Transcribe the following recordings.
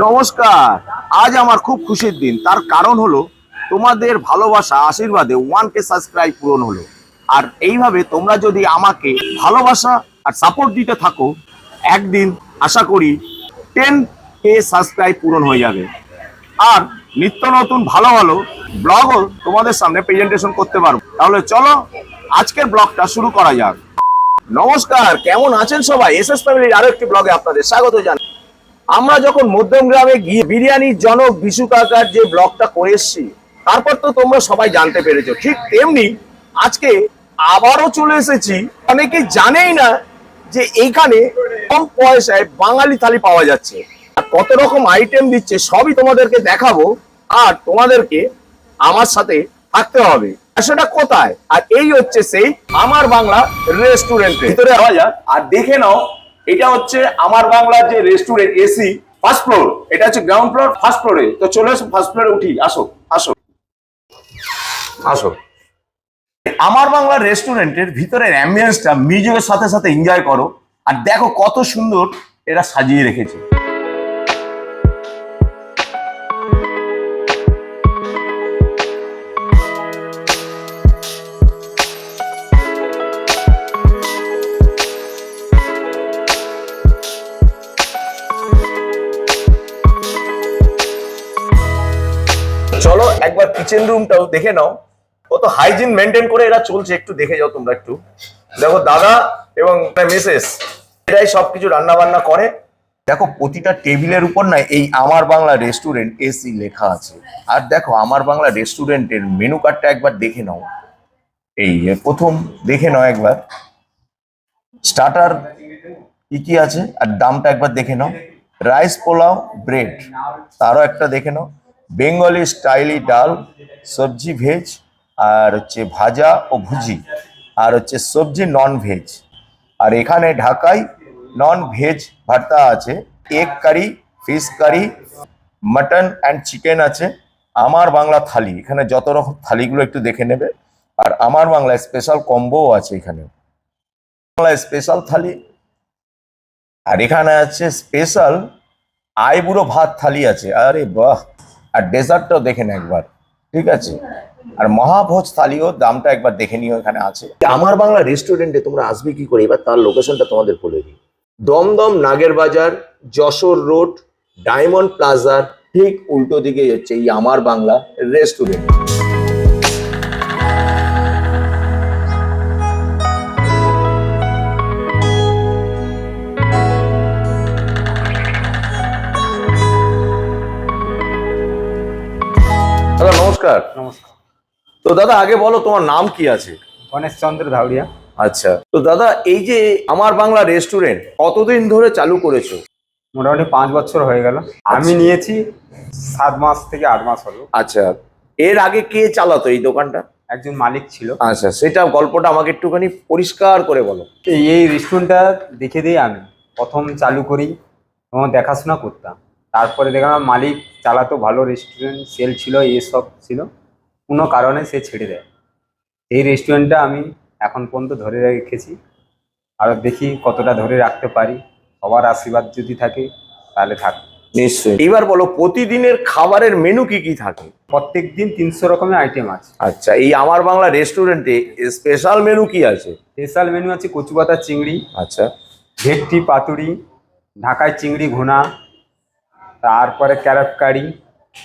নমস্কার। আজ আমার খুব খুশির দিন, তার কারণ হলো তোমাদের ভালোবাসা আশীর্বাদে 1K সাবস্ক্রাইব পূরণ হলো। আর এইভাবে তোমরা যদি আমাকে ভালোবাসা আর সাপোর্ট দিতে থাকো, একদিন আশা করি 10K সাবস্ক্রাইব পূরণ হয়ে যাবে। আর নিত্য নতুন ভালো ভালো ব্লগও তোমাদের সামনে প্রেজেন্টেশন করতে পারবো। তাহলে চলো আজকের ব্লগটা শুরু করা যাক। নমস্কার, কেমন আছেন সবাই? এসএস ফ্যামিলির আরো একটি ব্লগে আপনাদের স্বাগত জানাই। আমরা যখন মধ্যম গ্রামে গিয়ে বিরিয়ানির জনক বিশু কাকার যে ব্লগটা করে এসেছি, তারপর তো তোমরা সবাই জানতে পেরেছো। ঠিক তেমনি আজকে আবারও চলে এসেছি। অনেকে জানেই না যে এইখানে কম পয়সায় বাঙালি থালি পাওয়া যাচ্ছে, আর কত রকম আইটেম দিচ্ছে সবই তোমাদেরকে দেখাবো। আর তোমাদেরকে আমার সাথে থাকতে হবে। আর সেটা কোথায়? আর এই হচ্ছে সেই আমার বাংলা রেস্টুরেন্টে। ভিতরে যাওয়া যাক আর দেখে নাও। এটা হচ্ছে আমার বাংলার যে রেস্টুরেন্ট, এসি, ফার্স্ট ফ্লোর। এটা হচ্ছে গ্রাউন্ড ফ্লোর, ফার্স্ট ফ্লোরে। তো চলে এসো, ফার্স্ট ফ্লোরে উঠি। আসো আসো আসো। আমার বাংলা রেস্টুরেন্টের ভিতরের অ্যাম্বিয়েন্সটা মিউজিকের সাথে সাথে এনজয় করো। আর দেখো কত সুন্দর এরা সাজিয়ে রেখেছে। চলো একবার কিচেন রুমটাও দেখে নাও, কত হাইজিন মেনটেন করে এরা চলছে। একটু দেখে যাও তোমরা। একটু দেখো, দাদা এবং মিসেস এরাই সবকিছু রান্না বান্না করে। দেখো প্রতিটা টেবিলের উপর না এই আমার বাংলা রেস্টুরেন্ট এসি লেখা আছে। আর দেখো আমার বাংলা রেস্টুরেন্টের মেনু কার্ডটা একবার দেখে নাও। এই প্রথম দেখে নাও একবার স্টার্টার কি কি আছে আর দামটা একবার দেখে নাও। রাইস পোলাও ব্রেড, তারও একটা দেখে নাও। বেঙ্গলি স্টাইলি ডাল, সবজি ভেজ, আর হচ্ছে ভাজা ও ভুজি, আর হচ্ছে সবজি নন ভেজ। আর এখানে ঢাকায় নন ভেজ ভর্তা আছে, egg curry, fish curry, mutton and chicken আছে। আমার বাংলা থালি, এখানে যত রকম থালিগুলো একটু দেখে নেবে। আর আমার বাংলা স্পেশাল কম্বোও আছে এখানে, বাংলা স্পেশাল থালি। আর এখানে আছে স্পেশাল আইবুড়ো ভাত থালি আছে। আরে বাহ! আর ডেজার্টটাও দেখেন একবার, ঠিক আছে। আর মহাভোজ থালিও দামটা একবার দেখে নিও, এখানে আছে। আমার বাংলা রেস্টুরেন্টে তোমরা আসবে কি করে, এবার তার লোকেশনটা তোমাদের বলে দিই। দমদম নাগের বাজার, যশোর রোড, ডায়মন্ড প্লাজার ঠিক উল্টো দিকে হচ্ছে এই আমার বাংলা রেস্টুরেন্ট। দাদা নমস্কার। নমস্কার। তো দাদা আগে বলো তোমার নাম কি আছে? গণেশ চন্দ্র ধাউরিয়া। আচ্ছা, তো দাদা এই যে আমার বাংলা রেস্টুরেন্ট কতদিন ধরে চালু করেছো? মোটামুটি 5 বছর হয়ে গেল। আমি নিয়েছি 7 মাস থেকে 8 মাস হলো। আচ্ছা, এর আগে কে চালাতো এই দোকানটা? একজন মালিক ছিল। আচ্ছা, সেটা গল্পটা আমাকে একটুখানি পরিষ্কার করে বলো। এই রেস্টুরেন্টটা দেখে দিয়ে আমি প্রথম চালু করি এবং দেখাশোনা করতাম। তারপরে দেখলাম মালিক চালাতো, ভালো রেস্টুরেন্ট, সেল ছিল, এসব ছিল। কোনো কারণে সে ছেড়ে দেয়। এই রেস্টুরেন্টটা আমি এখন পর্যন্ত ধরে রেখেছি। আর দেখি কতটা ধরে রাখতে পারি। সবার আশীর্বাদ যদি থাকে তাহলে থাক। নিশ্চয়ই। এবার বলো প্রতিদিনের খাবারের মেনু কি কি থাকে? প্রত্যেক দিন 300 রকমের আইটেম আছে। আচ্ছা, এই আমার বাংলা রেস্টুরেন্টে স্পেশাল মেনু কি আছে? স্পেশাল মেনু আছে কচু পাতা চিংড়ি, আচ্ছা, ভেটকি পাতুরি, ঢাকায় চিংড়ি ঘুনা, তারপরে ক্যারট কারি,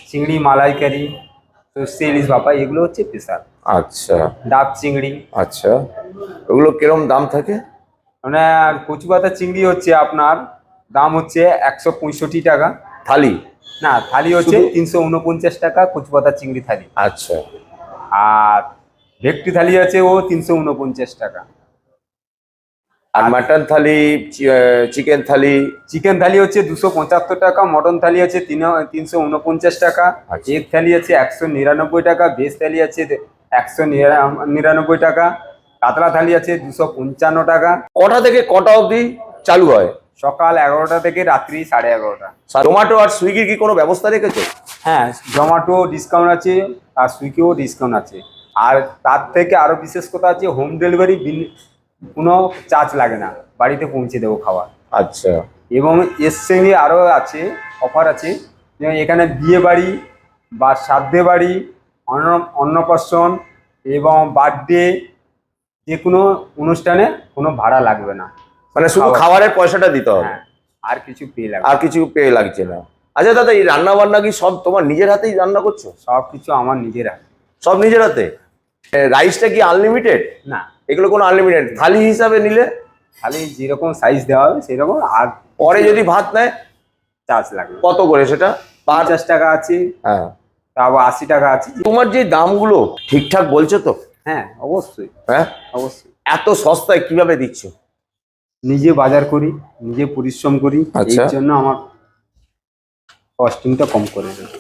চিংড়ি মালাইকারি, সর্ষে ইলিশ ভাপা, এগুলো হচ্ছে স্পেশাল। আচ্ছা, ডাব চিংড়ি। আচ্ছা, ওগুলো কিরম দাম থাকে? মানে কচু পাতা চিংড়ি হচ্ছে আপনার দাম হচ্ছে 165 টাকা থালি? না, থালি হচ্ছে শুধু? 349 টাকা কচু পাতা চিংড়ি থালি। আচ্ছা, আর ভেটকি থালি আছে ও 349 টাকা। আর মাটন থালি, চিকেন থালি? চিকেন থালি হচ্ছে 275 টাকা, মটন থালি আছে 349 টাকা, আচ্ছা। এগ থালি আছে 199 টাকা, ভেজ থালি আছে 199 টাকা, কাতলা থালি আছে 255 টাকা। কটা থেকে কটা অবধি চালু হয়? সকাল 11টা থেকে রাত্রি 11:30। জোম্যাটো আর সুইগির কি কোনো ব্যবস্থা রেখেছো? হ্যাঁ, জোম্যাটো ডিসকাউন্ট আছে আর সুইগিও ডিসকাউন্ট আছে। আর তার থেকে আরো বিশেষ কথা আছে, হোম ডেলিভারি কোনো চার্জ লাগে না, বাড়িতে পৌঁছে দেবো খাবার। আচ্ছা, এবং এর সঙ্গে আরও আছে, অফার আছে, যেমন এখানে বিয়ে বাড়ি বা শ্রাদ্ধে বাড়ি, অন্নপ্রাশন এবং বার্থডে, যে কোনো অনুষ্ঠানে কোনো ভাড়া লাগবে না। মানে শুধু খাবারের পয়সাটা দিতে হবে, হ্যাঁ, আর কিছু পেয়ে লাগবে আর কিছু পেয়ে লাগছে না। আচ্ছা দাদা, এই রান্না বান্না কি সব তোমার নিজের হাতেই রান্না করছো? সব কিছু আমার নিজের হাতে। সব নিজের হাতে? রাইসটা কি আনলিমিটেড? না, এগুলো কোনো আনলিমিটেড? থালি হিসাবে নিলে খালি যেরকম সাইজ দেওয়া হবে সেরকম, আর পরে যদি ভাত নেয় চার্জ লাগবে। কত করে সেটা? 50 টাকা আছে, হ্যাঁ। তারপর 80 টাকা আছে। তোমার যে দামগুলো ঠিকঠাক বলছো তো? হ্যাঁ, অবশ্যই হ্যাঁ, অবশ্যই। এত সস্তায় কিভাবে দিচ্ছ? নিজে বাজার করি, নিজে পরিশ্রম করি, এই আচ্ছা। জন্য আমার কস্টিংটা কম করে দেয়।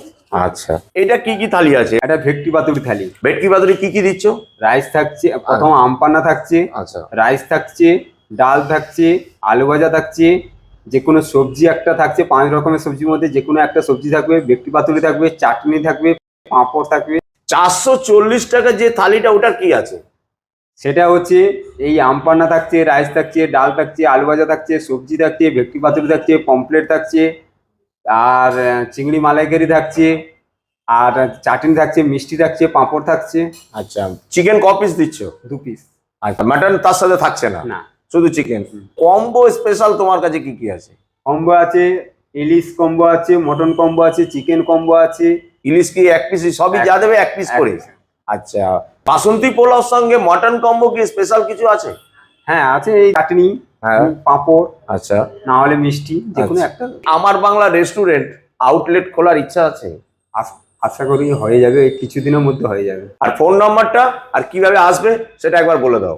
আচ্ছা, এটা কি কি থালি আছে? একটা ভেটকি পাতুরি থালি। ভেটকি পাতুরি কি কি দিচ্ছ? রাইস থাকছে, প্রথম আম পান্না থাকছে, আচ্ছা। রাইস থাকছে, ডাল থাকছে, আলু ভাজা থাকছে, যে কোনো সবজি একটা থাকছে, 5 রকমের সবজির মধ্যে যে কোনো একটা সবজি থাকবে, ভেটকি পাতুরি থাকবে, চাটনি থাকবে, পাঁপড় থাকবে। 440 টাকা যে থালিটা, ওটার কি আছে? সেটা হচ্ছে এই আম পান্না থাকছে, রাইস থাকছে, ডাল থাকছে, আলু ভাজা থাকছে, সবজি থাকছে, ভেটকি পাতুরি থাকছে, পমপ্লেট থাকছে, আর চিংড়ি মালাইকারি থাকছে, আর চাটনি থাকছে, মিষ্টি থাকছে, পাঁপড় থাকছে। আচ্ছা, চিকেন ক পিস দিচ্ছ? 2 পিস। আচ্ছা, মাটন তার সাথে থাকছে না? না, শুধু চিকেন। কম্বো স্পেশাল তোমার কাছে কি কি আছে? কম্বো আছে, ইলিশ কম্বো আছে, মটন কম্বো আছে, চিকেন কম্বো আছে। ইলিশ কি এক পিস? সবই যা দেবে এক পিস এক করে? piece। আচ্ছা, বাসন্তী পোলাওর সঙ্গে মটন কম্বো কি স্পেশাল কিছু আছে? হ্যাঁ আছে, এই চাটনি, হ্যাঁ। পাঁপড়, আচ্ছা। না হলে মিষ্টি, যে কোনো আচ্ছা। একটা। আমার বাংলা রেস্টুরেন্ট আউটলেট খোলার ইচ্ছা আছে। আশা করি হয়ে যাবে, এই কিছুদিনের মধ্যে হয়ে যাবে। আর ফোন নাম্বারটা আর কিভাবে আসবে সেটা একবার বলে দাও।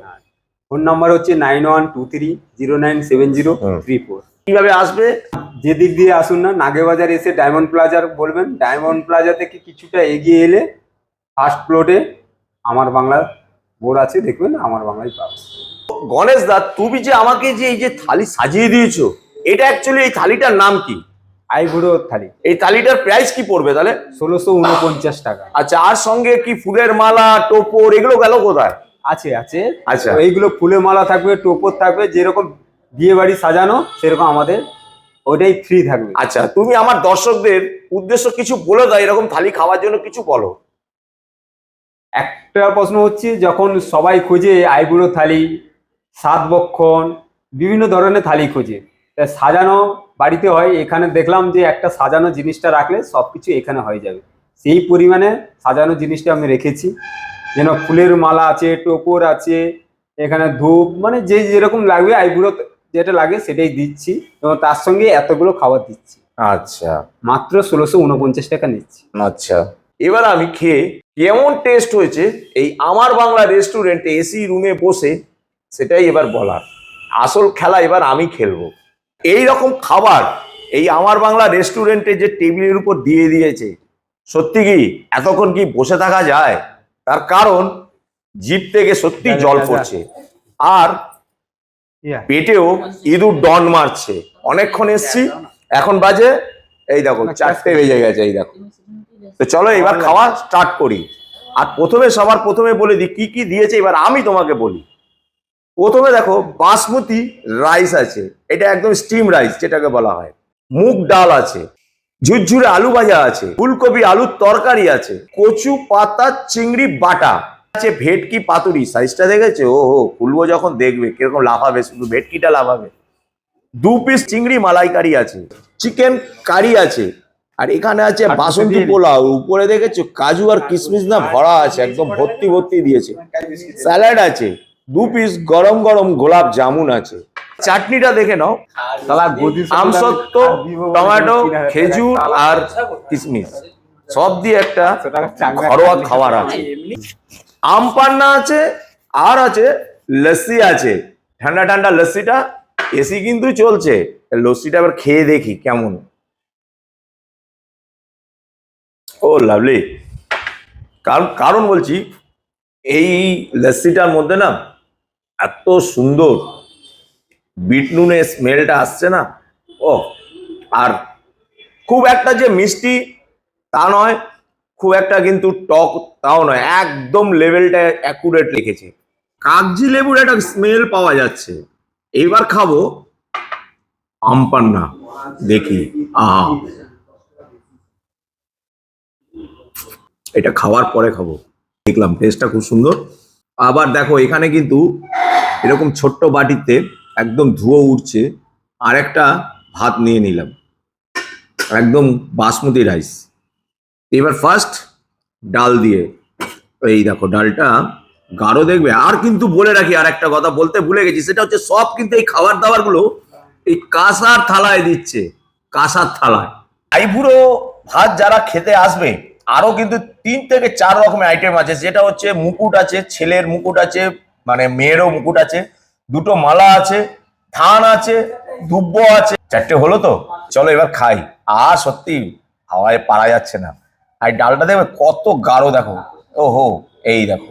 ফোন নাম্বার হচ্ছে 9123097034। কিভাবে আসবে? যে দিক দিয়ে আসুন না, নাগেবাজার এসে ডায়মন্ড প্লাজার বলবেন, ডায়মন্ড প্লাজা থেকে কিছুটা এগিয়ে এলে ফার্স্ট ফ্লোরে আমার বাংলার বোর্ড আছে, দেখবেন আমার বাংলায় পাবেন। গণেশ দা, তুমি যে আমাকে যে এই যে থালি সাজিয়ে দিয়েছো, এটা অ্যাকচুয়ালি এই থালিটার নাম কি? আইবুড়ো থালি। এই থালিটার প্রাইস কি পড়বে তাহলে? 1649 টাকা। আচ্ছা, আর সঙ্গে কি ফুলের মালা, টোপর এগুলো গেল কোথায়? আছে আছে। আচ্ছা। এইগুলো ফুলের মালা থাকবে, টোপর থাকবে, যেরকম বিয়ে বাড়ি সাজানো সেরকম আমাদের ওইটাই ফ্রি থাকবে। আচ্ছা, তুমি আমার দর্শকদের উদ্দেশ্য কিছু বলে দাও, এরকম থালি খাওয়ার জন্য কিছু বলো। একটা প্রশ্ন হচ্ছে, যখন সবাই খোঁজে আইবুড়ো থালি, সাত বক্ষণ, বিভিন্ন ধরনের থালি খোঁজে, তা সাজানো বাড়িতে হয়, এখানে দেখলাম যে একটা সাজানো জিনিসটা রাখলে সবকিছু এখানে হয়ে যাবে। সেই পরিমাণে সাজানো জিনিসটা আমি রেখেছি, যেন ফুলের মালা আছে, টোপর আছে, এখানে ধূপ, মানে যে যেরকম লাগবে আইবুড়ো যেটা লাগে সেটাই দিচ্ছি, এবং তার সঙ্গে এতগুলো খাবার দিচ্ছি। আচ্ছা। মাত্র 1649 টাকা নিচ্ছি। আচ্ছা, এবার আমি খেয়ে কেমন টেস্ট হয়েছে এই আমার বাংলা রেস্টুরেন্টে এসি রুমে বসে, সেটাই এবার বলার। আসল খেলা এবার আমি খেলবো। এই রকম খাবার এই আমার বাংলা রেস্টুরেন্টে যে টেবিলের উপর দিয়ে দিয়েছে, সত্যি কি এতক্ষণ কি বসে থাকা যায়? তার কারণ জিভ থেকে সত্যি জল পড়ছে, আর পেটেও ইঁদুর ডন মারছে। অনেকক্ষণ এসছি, এখন বাজে এই দেখো 4টে বেজে গেছে, এই দেখো। তো চলো এবার খাওয়া স্টার্ট করি। আর সবার প্রথমে বলে দিই কি কি দিয়েছে, এবার আমি তোমাকে বলি। প্রথমে দেখো, বাসমতি রাইস আছে, এটা একদম স্টিম রাইস যেটাকে বলা হয়। মুগ ডাল আছে, ঝুরঝুরে আলু ভাজা আছে, ফুলকপি আলুর তরকারি আছে, কচু পাতা চিংড়ি বাটা আছে, ভেটকি পাতুরি, সাইজটা দেখেছে? ও খুলবো যখন দেখবে কিরকম লাফাবে, শুধু ভেটকিটা লাফাবে। 2 পিস চিংড়ি মালাইকারি আছে, চিকেন কারি আছে, আর এখানে আছে বাসন্তী পোলাও। উপরে দেখেছো কাজু আর কিশমিশ না ভরা আছে, একদম ভর্তি ভর্তি দিয়েছে। স্যালাড আছে, 2 পিস গরম গরম গোলাপ জামুন আছে। চাটনিটা দেখে নাও, আমসত্ত্ব, টমেটো, খেজুর আর কিশমিশ সব দিয়ে একটা ঘরোয়া খাবার আছে। আম পান্না আছে, আর আছে লস্যি আছে, ঠান্ডা ঠান্ডা লস্যিটা। এসি কিন্তু চলছে, লস্যিটা এবার খেয়ে দেখি কেমন। ও লাভলি। কারণ বলছি, এই লস্যিটার মধ্যে না এত সুন্দর বিট নুনের স্মেলটা আসছে না, ও। আর খুব একটা যে মিষ্টি তা নয়, খুব একটা কিন্তু টক তাও নয়, একদম লেভেলটা অ্যাকুরেট লিখেছে। কাগজি লেবুর একটা স্মেল পাওয়া যাচ্ছে। এইবার খাবো আমপান্না দেখি। আহা, এটা খাওয়ার পরে খাবো। দেখলাম টেস্টটা খুব সুন্দর। আবার দেখো এখানে কিন্তু এরকম ছোট্ট বাটিতে একদম ধুয়ো উঠছে, আর একটা ভাত নিয়ে নিলাম, একদম বাসমতি রাইস। এবার ফার্স্ট ডাল দিয়ে, এই দেখো ডালটা গাঢ় দেখবে। আর কিন্তু বলে রাখি, আর একটা কথা বলতে ভুলে গেছি, সেটা হচ্ছে সব কিন্তু এই খাবার দাবার গুলো এই কাঁসার থালায় দিচ্ছে, কাঁসার থালায়। আইবুড়ো ভাত যারা খেতে আসবে, আরো কিন্তু 3 থেকে 4 রকমের আইটেম আছে, যেটা হচ্ছে মুকুট আছে, ছেলের মুকুট আছে, মানে মেয়েরও মুকুট আছে, দুটো মালা আছে, ধান আছে, দুব্ব আছে। 4টে হলো তো, চলো এবার খাই। আর সত্যি হাওয়ায় পারা যাচ্ছে না। আর ডালটা দেখবে কত গাঢ়, দেখো। ওহো, এই দেখো,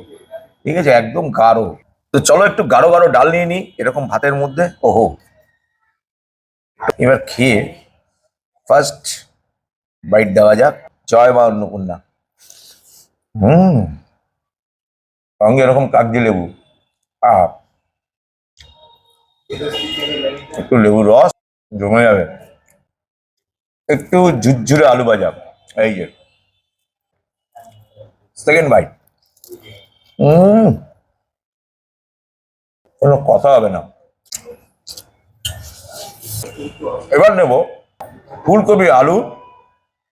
ঠিক আছে, একদম গাঢ়। তো চলো একটু গাঢ় গাঢ় ডাল নিয়ে নিই এরকম ভাতের মধ্যে। ওহো, এবার খেয়ে ফার্স্ট বাইট দেওয়া যাক। জয় মা অন্নপূর্ণা। সঙ্গে এরকম কাগজি লেবু, আহ, একটু লেবু রস জমে যাবে, একটু ঝুরঝুরে আলু ভাজা, এই যে সেকেন্ড বাইট। কোনো কথা হবে না। এবার নেব ফুলকপি আলু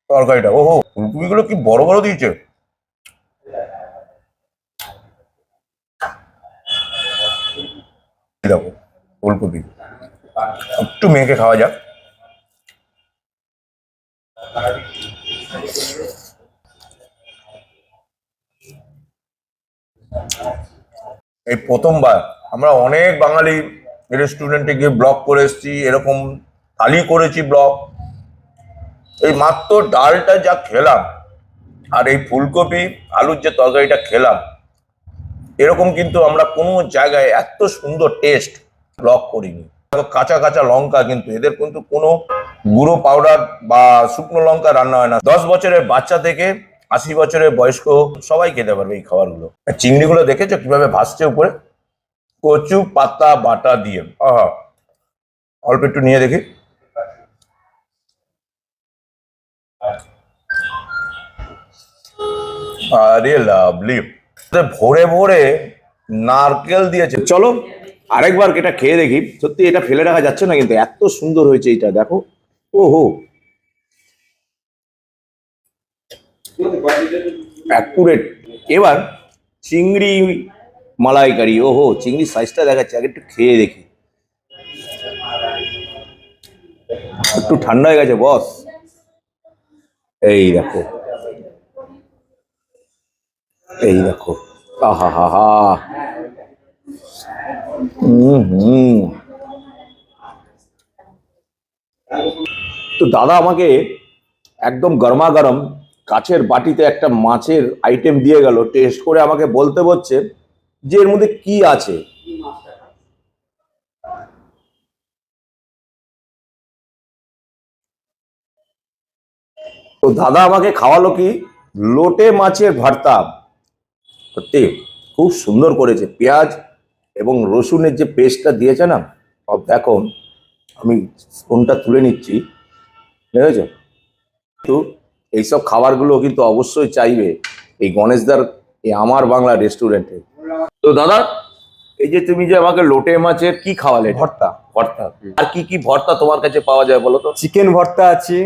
তরকারিটা। ওহো, ফুলকপি গুলো কি বড় বড় দিয়েছে। দেখো ফুলকপি একটু মেখে খাওয়া যাক। এই প্রথমবার আমরা অনেক বাঙালি রেস্টুরেন্টে গিয়ে ব্লগ করে এসেছি, এরকম থালি করেছি ব্লগ। এই মাত্র ডালটা যা খেলাম আর এই ফুলকপি আলুর যে তরকারিটা খেলাম, এরকম কিন্তু আমরা কোনো জায়গায় এত সুন্দর টেস্ট ব্লগ করিনি। কাঁচা কাঁচা লঙ্কা, কিন্তু এদের কিন্তু কোনো গুঁড়ো পাউডার বা শুকনো লঙ্কা রান্না হয় না। 10 বছরের বাচ্চা থেকে 80 বছরের বয়স্ক সবাই খেতে পারবে এই খাবারগুলো। চিংড়িগুলো দেখেছো কিভাবে ভাসছে উপরে, কচু পাতা বাটা দিয়ে। আহা, অল্প একটু নিয়ে দেখি। আরে লাভলি, ভোরে ভোরে নারকেল দিয়েছে। চলো আরেকবার এটা খেয়ে দেখি। সত্যি এটা ফেলে রাখা যাচ্ছে না, কিন্তু এত সুন্দর হয়েছে এটা, দেখো। ওহো, অ্যাকুরেট। এবার চিংড়ি মালাইকারি। ওহো, চিংড়ির সাইজটা দেখাচ্ছে, আগে একটু খেয়ে দেখি। একটু ঠান্ডা হয়ে গেছে বস। এই দেখো, এই দেখো, আহা হা হা। হুম। তো দাদা আমাকে একদম গরমা গরম কাচের বাটিতে একটা মাছের আইটেম দিয়ে গেল, টেস্ট করে আমাকে বলতে হচ্ছে যে এর মধ্যে কি আছে। তো দাদা আমাকে খাওয়ালো কি, লোটে মাছের ভর্তা। সত্যি খুব সুন্দর করেছে, পেঁয়াজ এবং রসুনের যে পেস্টটা দিয়েছে না, সব দেখো। আমি স্পুনটা তুলে নিচ্ছি, বুঝেছো। কিন্তু এইসব খাবারগুলো কিন্তু অবশ্যই চাইবে এই গণেশদার এই আমার বাংলা রেস্টুরেন্টে। তো দাদা, এই যে তুমি যে আমাকে লোটে মাছের কি খাওয়ালে, ভর্তা। ভর্তা, আর কি কি ভর্তা তোমার কাছে পাওয়া যায় বলো তো? চিকেন ভর্তা আছে,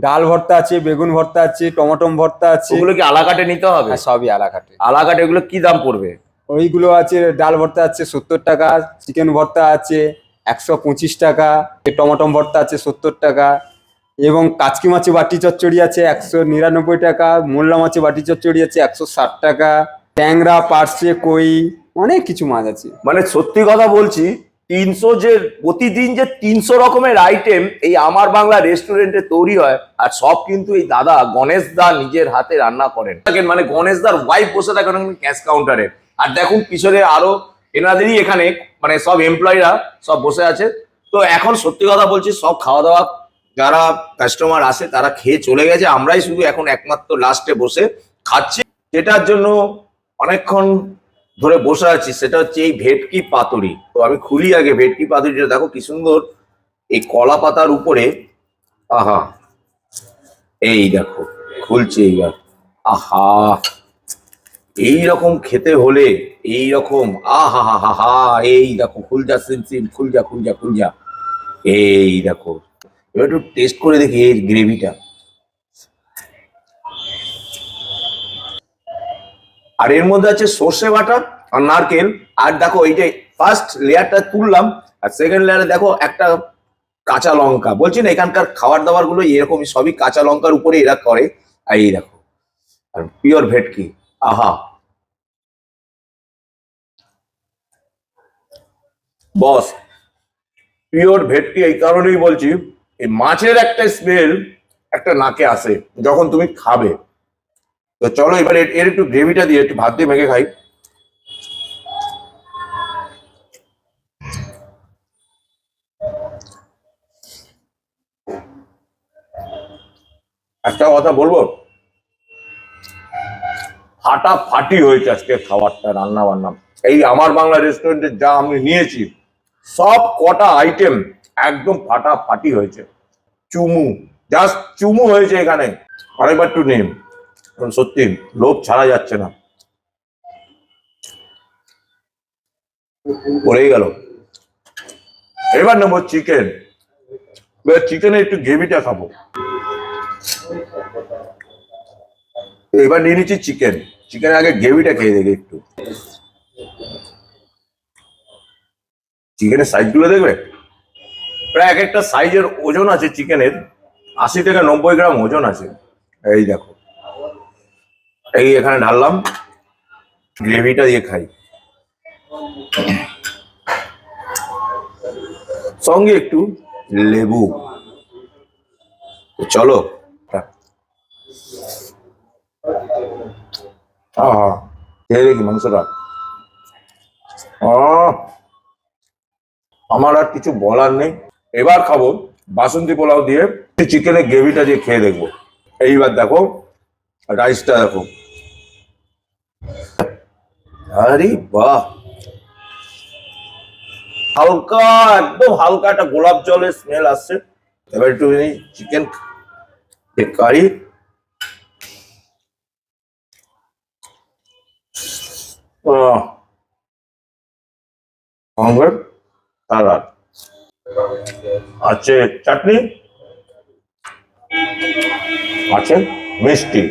ডাল ভর্তা আছে, বেগুন ভর্তা আছে, টমেটো ভর্তা আছে। ওগুলো কি আলাকাটে নিতে হবে? হ্যাঁ, সবই আলাকাটে। আলাকাটে এগুলো কি দাম পড়বে? ওইগুলো আছে, ডাল ভর্তা আছে 70 টাকা, চিকেন ভর্তা আছে 125 টাকা, টমেটো ভর্তা আছে 70 টাকা, এবং কাচকি মাছের বাটি চচ্চড়ি আছে 199 টাকা, মোল্লা মাছের বাটি চচ্চড়ি আছে 160 টাকা, ট্যাংরা, পার্শে, কই, অনেক কিছু মাছ আছে। মানে সত্যি কথা বলছি, 300 যে প্রতিদিন যে 300 রকমের আইটেম এই আমার বাংলা রেস্টুরেন্টে তৈরি হয়, আর সব কিন্তু এই দাদা গণেশ দা নিজের হাতে রান্না করেন। মানে গণেশ দার ওয়াইফ বসে থাকেন ক্যাশ কাউন্টারে, আর দেখুন পিছনে আরো এনাদেরই এখানে মানে সব এমপ্লয়িরা সব বসে আছে। তো এখন সত্যি কথা বলছি, সব খাওয়া দাওয়া যারা কাস্টমার আসে তারা খেয়ে চলে গেছে, আমরাই শুধু এখন একমাত্র লাস্টে বসে খাচ্ছি। যেটার জন্য অনেকক্ষণ ধরে বসে আছি সেটা হচ্ছে এই ভেটকি পাতুরি। তো আমি খুলি আগে ভেটকি পাতুরিটা, দেখো কি সুন্দর এই কলা পাতার উপরে, আহা, এই দেখো খুলছে এইবার, আহা, এই রকম খেতে হলে, এই রকম, আহা হা হা হা, এই দেখো খুলজা সিম খুলজা খুলজা খুলজা, এই দেখো। এবার একটু টেস্ট করে দেখি এই গ্রেভিটা। আর এর মধ্যে আছে সর্ষে বাটা আর নারকেল। আর দেখো এই যে ফার্স্ট লেয়ারটা তুললাম, আর সেকেন্ড লেয়ারে দেখো একটা কাঁচা লঙ্কা। বলছি না এখানকার খাবার দাবার গুলো এরকমই, সবই কাঁচা লঙ্কার উপরে এরা করে। আর এই দেখো, আর পিওর ভেটকি, আহা, বস, পিওর ভেটকি। এই কারণেই বলছি, এই মাছের একটা স্মেল একটা নাকে আসে যখন তুমি খাবে। তো চলো এবার এর একটু গ্রেভিটা দিয়ে একটু ভাত দিয়ে মেখে খাই। একটা কথা বলবো, ফাটাফাটি হয়েছে আজকে খাবারটা, রান্না বান্না। এই আমার বাংলা রেস্টুরেন্টে যা আমি নিয়েছি, সব কটা আইটেম একদম ফাটাফাটি হয়েছে। চুমু, জাস্ট চুমু হয়েছে এখানে। আরেকবার একটু নিন, সত্যি লোভ ছাড়া যাচ্ছে না, পড়েই গেল। এবার নেবো চিকেন, চিকেনের একটু গ্রেভিটা খাবো। এবার নিয়ে নিচ্ছি চিকেন। চিকেনের আগে গ্রেভিটা খেয়ে দেখি একটু। চিকেনের সাইজ গুলো দেখবে, প্রায় এক একটা সাইজের ওজন আছে চিকেনের, 80 থেকে 90 গ্রাম ওজন আছে। এই দেখো, এই এখানে ঢাললাম, গ্রেভিটা দিয়ে খাই, সঙ্গে একটু লেবু। চলো, আহা, খেয়ে দেখি মাংসটা। আমার আর কিছু বলার নেই। এবার খাবো বাসন্তী পোলাও দিয়ে, চিকেনের গ্রেভিটা দিয়ে খেয়ে দেখবো। এইবার দেখো রাইসটা দেখো, আরে বাহ, হালকা, একদম হালকা একটা গোলাপ জলের স্মেল আসছে। এবার একটু চিকেন কারি, সালাদ আছে, চাটনি আছে, মিষ্টি।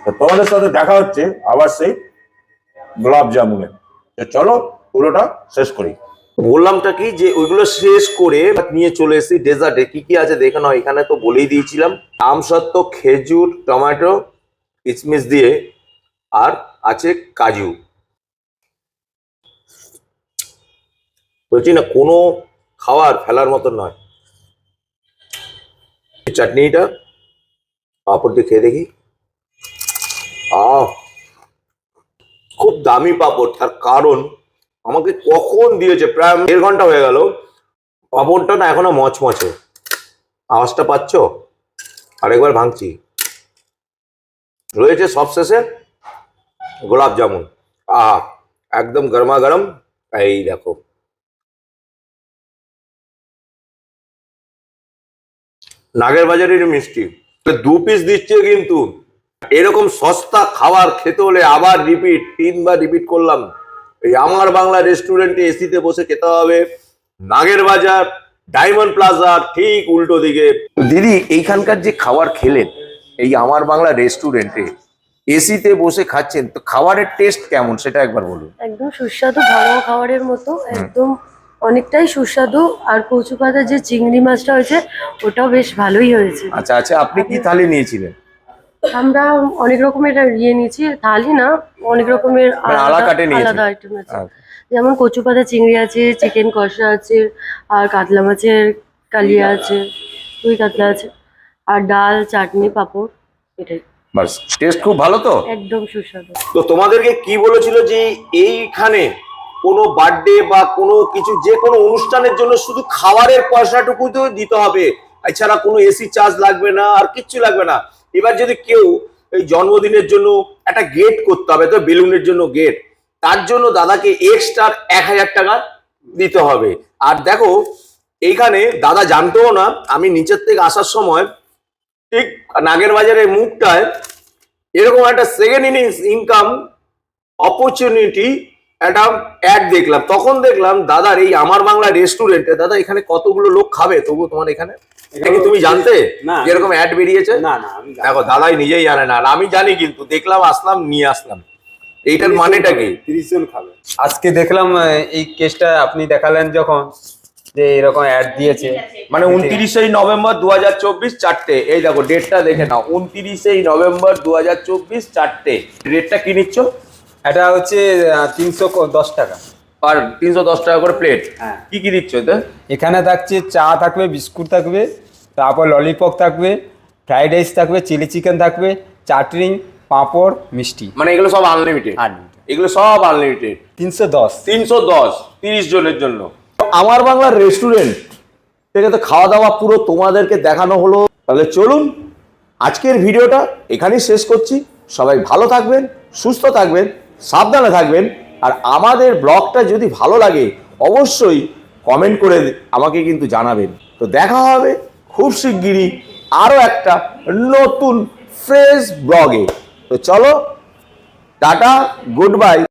তো তোমাদের সাথে দেখা হচ্ছে আবার সেই গোলাপ জামুনে। তো চলো পুরোটা শেষ করি। বললামটা কি যে ওইগুলো শেষ করে নিয়ে চলে এসেছি ডেজার্টে। কি কি আছে দেখে নাও, এখানে তো বলেই দিয়েছিলাম। আমসত্ত্ব, খেজুর, টমেটো, কিশমিশ দিয়ে, আর আছে কাজু। বলছি না কোনো খাবার ফেলার মতো নয়। চাটনিটা পাঁপড় দিয়ে খেয়ে দেখি। খুব দামি পাঁপড়, তার কারণ আমাকে কখন দিয়েছে, প্রায় 1.5 ঘন্টা হয়ে গেল। পাঁপড়টা না এখনো মচমচে, আওয়াজটা পাচ্ছ? আরেকবার ভাঙছি। রয়েছে সবশেষে গোলাপ জামুন, একদম গরমা গরম। এই দেখো, নাগের বাজারের মিষ্টি, 2 পিস দিচ্ছে কিন্তু। এরকম সস্তা খাবার খেতে হলে আবার রিপিট, 3বার রিপিট করলাম। এই আমার বাংলা রেস্টুরেন্টে এসিতে বসে খেতে হবে, নাগের বাজার ডায়মন্ড প্লাজা ঠিক উল্টো দিকে। দিদি, এইখানকার যে খাবার খেলেন এই আমার বাংলা রেস্টুরেন্টে, এসিতে বসে খাচ্ছেন, তো খাবারের টেস্ট কেমন সেটা একবার বলুন। একদম সুস্বাদু, ঘরোয়া খাবারের মতো একদম অনেকটাই সুস্বাদু। আর কচু পাতা যে চিংড়ি মাছটা হয়েছে ওটাও বেশ ভালোই হয়েছে। আচ্ছা আচ্ছা, আপনি কি থালি নিয়েছিলেন? আমরা অনেক রকমের ইয়ে নিয়েছি, থালি না, অনেক রকমের আলাকাটে নিয়েছি। আলাদা আইটেম আছে। যেমন কচু পাতা চিংড়ি আছে, চিকেন কষা আছে, আর কাতলা মাছের কালিয়া আছে, রুই কাতলা আছে, আর ডাল, চাটনি, পাঁপড়, এটাই। বাস, টেস্ট খুব ভালো তো? একদম সুস্বাদু। তো তোমাদেরকে কি বলেছিল যে এইখানে কোনো বার্থডে বা কোনো কিছু, যে কোনো অনুষ্ঠানের জন্য শুধু খাবারের পয়সাটুকু তো দিতে হবে, এছাড়া কোনো এসি চার্জ লাগবে না, আর কিচ্ছু লাগবে না। এবার যদি কেউ এই জন্মদিনের জন্য একটা গেট করতে হবে, তো বেলুনের জন্য গেট, তার জন্য দাদাকে এক্সট্রা 1000 টাকা দিতে হবে। আর দেখো এইখানে দাদা জানতেও না, আমি নিচের থেকে আসার সময় ঠিক নাগের বাজারের মুখটায় এরকম একটা সেকেন্ড ইনিংস ইনকাম অপরচুনিটি একটা অ্যাড দেখলাম। তখন দেখলাম দাদার এই আমার বাংলা রেস্টুরেন্টে, দাদা এখানে কতগুলো লোক খাবে তবু তোমার এখানে, এটা কি তুমি জানতে না। এরকম অ্যাড বেরিয়েছে? না না আমি দেখো দাদাই নিজেই জানে না, আর আমি জানি, কিন্তু দেখলাম, আসলাম, নিয়ে আসলাম। এইটার মানেটা কি? 30 জন খাবে। আজকে দেখলাম এই কেসটা আপনি দেখালেন যখন, যে এরকম অ্যাড দিয়েছে, মানে 29 নভেম্বর 2024 4টে, এই দেখো ডেটটা দেখে নাও, 29 নভেম্বর 2024 4টে। রেটটা কি নিচ্ছ? এটা হচ্ছে 310 টাকা। আর 310 টাকা করে প্লেট। হ্যাঁ। কি কি দিচ্ছ এতে? এখানে থাকছে চা থাকবে, বিস্কুট থাকবে, তারপর ললিপপ থাকবে, ফ্রাইড রাইস থাকবে, চিলি চিকেন থাকবে, চাটনি, পাঁপড়, মিষ্টি। মানে এগুলো সব আনলিমিটেড? এগুলো সব আনলিমিটেড। 310। 310 30 জনের জন্য। আমার বাংলার রেস্টুরেন্ট থেকে তো খাওয়া দাওয়া পুরো তোমাদেরকে দেখানো হলো। তাহলে চলুন আজকের ভিডিওটা এখানেই শেষ করছি। সবাই ভালো থাকবেন, সুস্থ থাকবেন, সাবধানে থাকবেন। আর আমাদের ব্লগটা যদি ভালো লাগে অবশ্যই কমেন্ট করে আমাকে কিন্তু জানাবেন। তো দেখা হবে খুব শিগগিরই আরও একটা নতুন ফ্রেশ ব্লগে। তো চলো, টাটা, গুড বাই।